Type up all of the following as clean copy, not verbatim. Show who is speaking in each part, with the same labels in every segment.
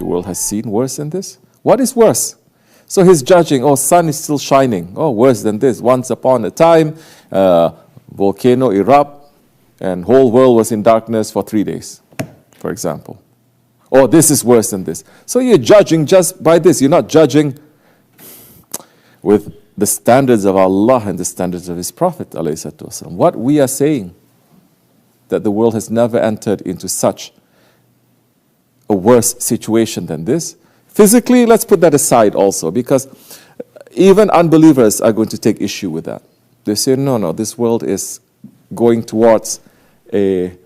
Speaker 1: The world has seen worse than this. What is worse? So he's judging, oh, sun is still shining. Oh, worse than this. Once upon a time, volcano erupt and whole world was in darkness for 3 days, for example. Oh, this is worse than this. So you're judging just by this. You're not judging with the standards of Allah and the standards of His Prophet ﷺ. What we are saying, that the world has never entered into such a worse situation than this. Physically, let's put that aside also, because even unbelievers are going to take issue with that. They say, no, this world is going towards a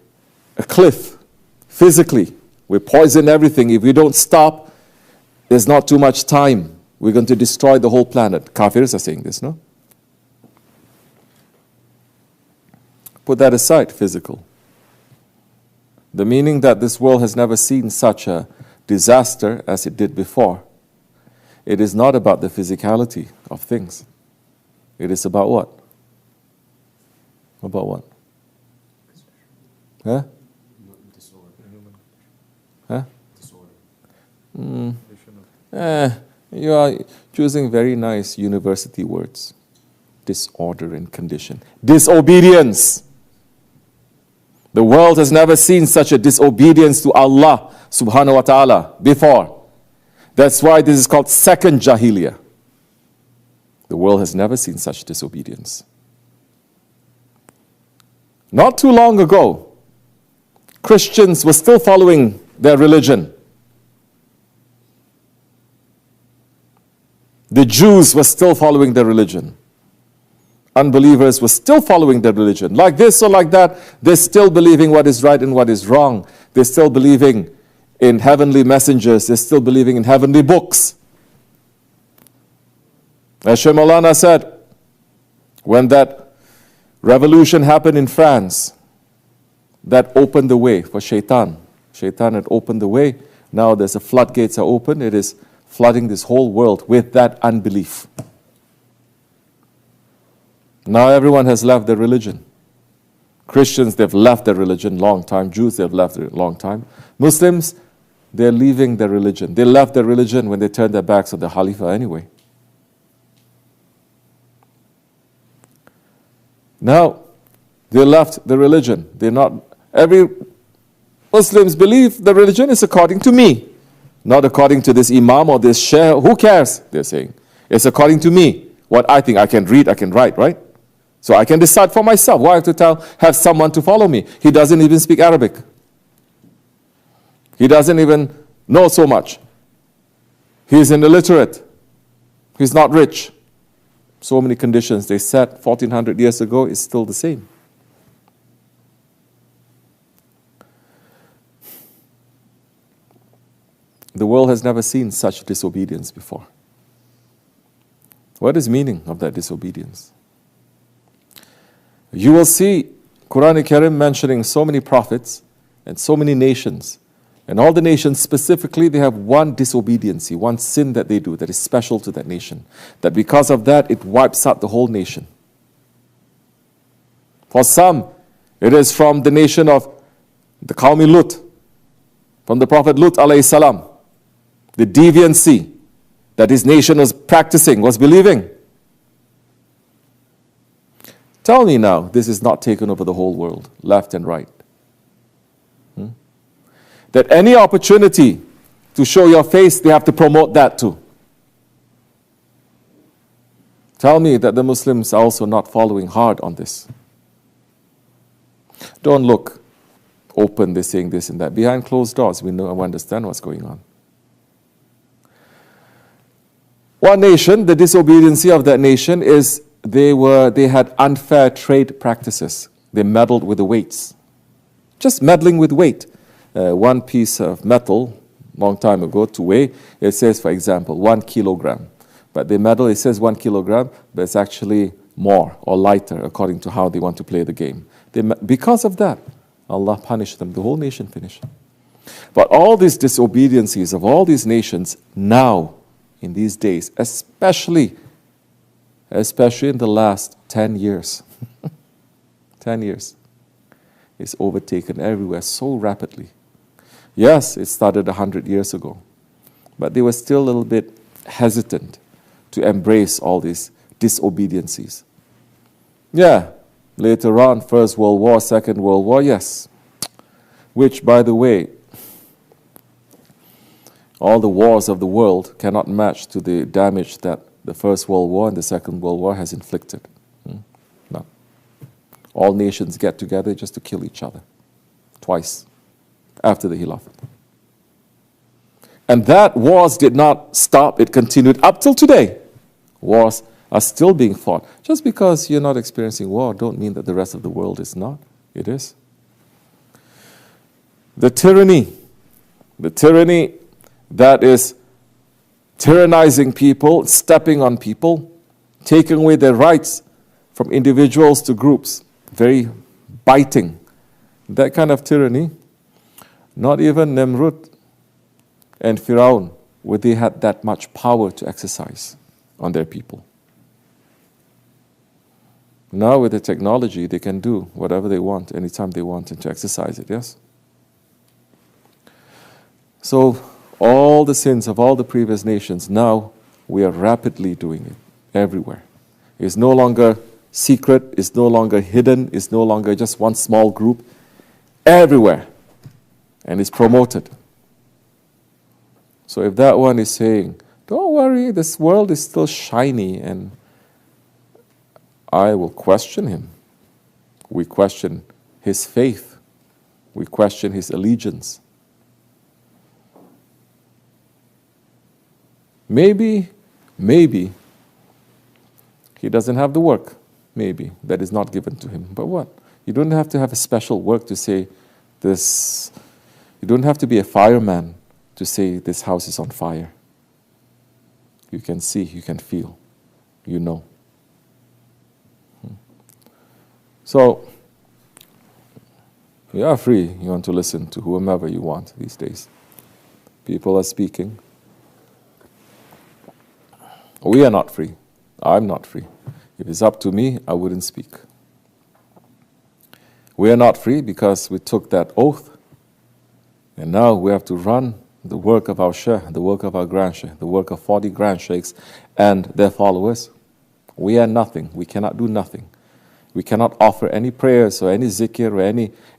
Speaker 1: cliff. Physically, we poison everything. If we don't stop, there's not too much time. We're going to destroy the whole planet. Kafirs are saying this, no? Put that aside, physical. The meaning that this world has never seen such a disaster as it did before. It is not about the physicality of things. It is about what? About what? Huh? Huh? You are choosing very nice university words. Disorder and condition. Disobedience. The world has never seen such a disobedience to Allah subhanahu wa ta'ala before. That's why this is called second jahilya. The world has never seen such disobedience. Not too long ago, Christians were still following their religion. The Jews were still following their religion. Unbelievers were still following their religion. Like this or like that, they're still believing what is right and what is wrong. They're still believing in heavenly messengers. They're still believing in heavenly books. As Shaykh Maulana said, when that revolution happened in France, that opened the way for Shaitan. Shaitan had opened the way. Now there's a floodgates are open. It is flooding this whole world with that unbelief. Now everyone has left their religion. Christians, they've left their religion long time. Jews, they've left it long time. Muslims, they're leaving their religion. They left their religion when they turned their backs on the Kahlifa anyway. Now, they left the religion. They're not, every Muslims believe the religion is according to me, not according to this imam or this sheikh. Who cares? They're saying. It's according to me. What I think I can read, I can write, right? So I can decide for myself. Why have to have someone to follow me? He doesn't even speak Arabic. He doesn't even know so much. He's an illiterate. He's not rich. So many conditions they set 1400 years ago is still the same. The world has never seen such disobedience before. What is the meaning of that disobedience? You will see Quran Karim mentioning so many prophets and so many nations. And all the nations specifically, they have one disobedience, one sin that they do that is special to that nation. That because of that, it wipes out the whole nation. For some, it is from the nation of the Qawmi Lut, from the Prophet Lut alayhi salam. The deviancy that his nation was practicing, was believing. Tell me now, this is not taken over the whole world, left and right. That any opportunity to show your face, they have to promote that too. Tell me that the Muslims are also not following hard on this. Don't look open, they're saying this and that. Behind closed doors, we know and understand what's going on. One nation, the disobedience of that nation is they had unfair trade practices. They meddled with the weights. Just meddling with weight. One piece of metal, long time ago, to weigh, it says, for example, 1 kilogram. But they meddle, it says 1 kilogram, but it's actually more or lighter according to how they want to play the game. Because of that, Allah punished them. The whole nation finished. But all these disobediences of all these nations now, in these days, especially in the last 10 years, 10 years, it's overtaken everywhere so rapidly. Yes, it started 100 years ago. But they were still a little bit hesitant to embrace all these disobediences. Yeah, later on, First World War, Second World War, yes. Which, by the way, all the wars of the world cannot match to the damage that the First World War and the Second World War has inflicted. No. All nations get together just to kill each other. Twice. After the Khilafat. And that wars did not stop. It continued up till today. Wars are still being fought. Just because you're not experiencing war don't mean that the rest of the world is not. It is. The tyranny that is tyrannizing people, stepping on people, taking away their rights from individuals to groups, very biting. That kind of tyranny, not even Nimrud and Firaun, where they had that much power to exercise on their people. Now with the technology, they can do whatever they want, anytime they want, and to exercise it, yes? So all the sins of all the previous nations, now we are rapidly doing it everywhere. It's no longer secret, it's no longer hidden, it's no longer just one small group. Everywhere. And it's promoted. So if that one is saying, don't worry, this world is still shiny, and I will question him. We question his faith. We question his allegiance. Maybe he doesn't have the work, maybe, that is not given to him. But what? You don't have to have a special work to say this. You don't have to be a fireman to say this house is on fire. You can see, you can feel, you know. So, you are free. You want to listen to whomever you want these days. People are speaking. We are not free. I'm not free. If it's up to me, I wouldn't speak. We are not free because we took that oath, and now we have to run the work of our Shaykh, the work of our Grand Shaykh, the work of 40 Grand Shaykhs and their followers. We are nothing. We cannot do nothing. We cannot offer any prayers or any zikr or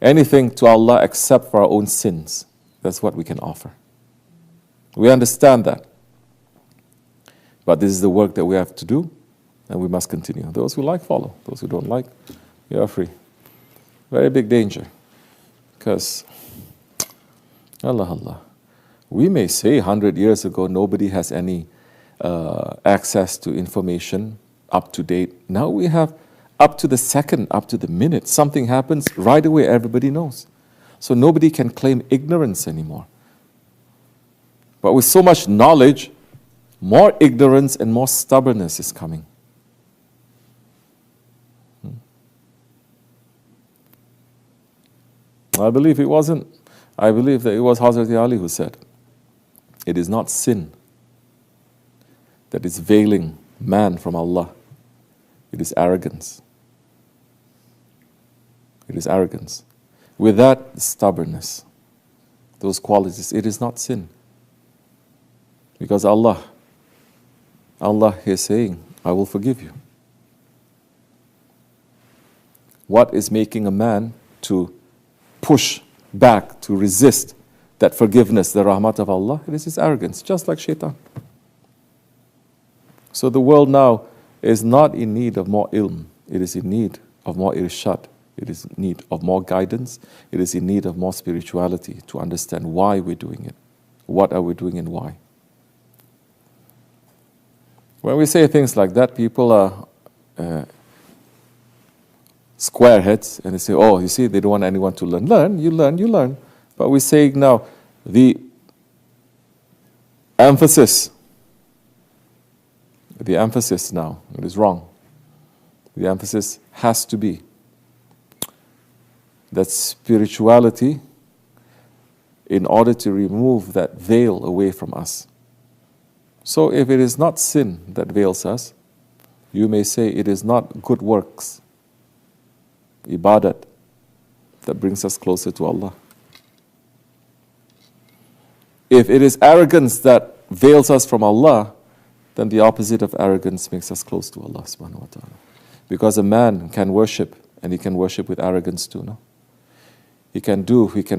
Speaker 1: anything to Allah except for our own sins. That's what we can offer. We understand that. But this is the work that we have to do, and we must continue. Those who like, follow. Those who don't like, you are free. Very big danger. Because, Allah, we may say 100 years ago nobody has any access to information up to date. Now we have up to the second, up to the minute. Something happens, right away everybody knows. So nobody can claim ignorance anymore. But with so much knowledge, more ignorance and more stubbornness is coming. I believe that it was Hazrat Ali who said, it is not sin that is veiling man from Allah. It is arrogance. It is arrogance. With that, stubbornness, those qualities, it is not sin. Because Allah is saying, I will forgive you. What is making a man to push back, to resist that forgiveness, the rahmat of Allah? It is his arrogance, just like shaitan. So the world now is not in need of more ilm. It is in need of more irshad. It is in need of more guidance. It is in need of more spirituality to understand why we're doing it. What are we doing and why? When we say things like that, people are square heads, and they say, oh, you see, they don't want anyone to learn. You learn. But we're saying now, the emphasis now, it is wrong. The emphasis has to be that spirituality, in order to remove that veil away from us. So if it is not sin that veils us, you may say it is not good works, ibadat, that brings us closer to Allah. If it is arrogance that veils us from Allah, then the opposite of arrogance makes us close to Allah SWT. Because a man can worship, and he can worship with arrogance too, no? He can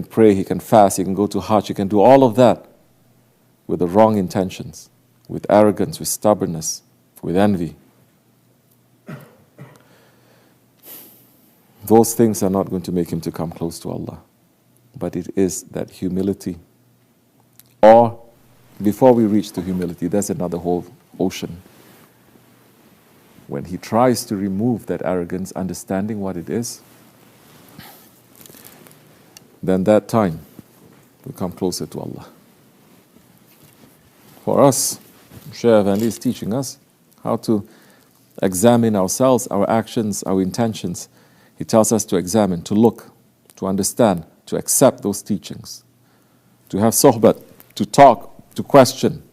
Speaker 1: pray, he can fast, he can go to Hajj, he can do all of that with the wrong intentions, with arrogance, with stubbornness, with envy. Those things are not going to make him to come close to Allah. But it is that humility. Or, before we reach to humility, there's another whole ocean. When he tries to remove that arrogance, understanding what it is, then that time we come closer to Allah. For us, Sheykh Efendi is teaching us how to examine ourselves, our actions, our intentions. He tells us to examine, to look, to understand, to accept those teachings, to have sohbat, to talk, to question,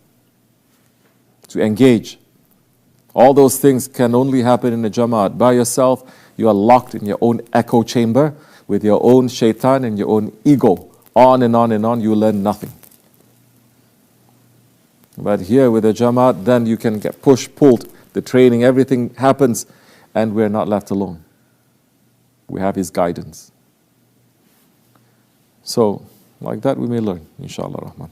Speaker 1: to engage. All those things can only happen in a Jamaat. By yourself, you are locked in your own echo chamber with your own shaitan and your own ego. On and on and on, you learn nothing. But here with a Jamaat, then you can get pushed, pulled, the training, everything happens, and we're not left alone. We have his guidance. So, like that we may learn, inshallah Rahman.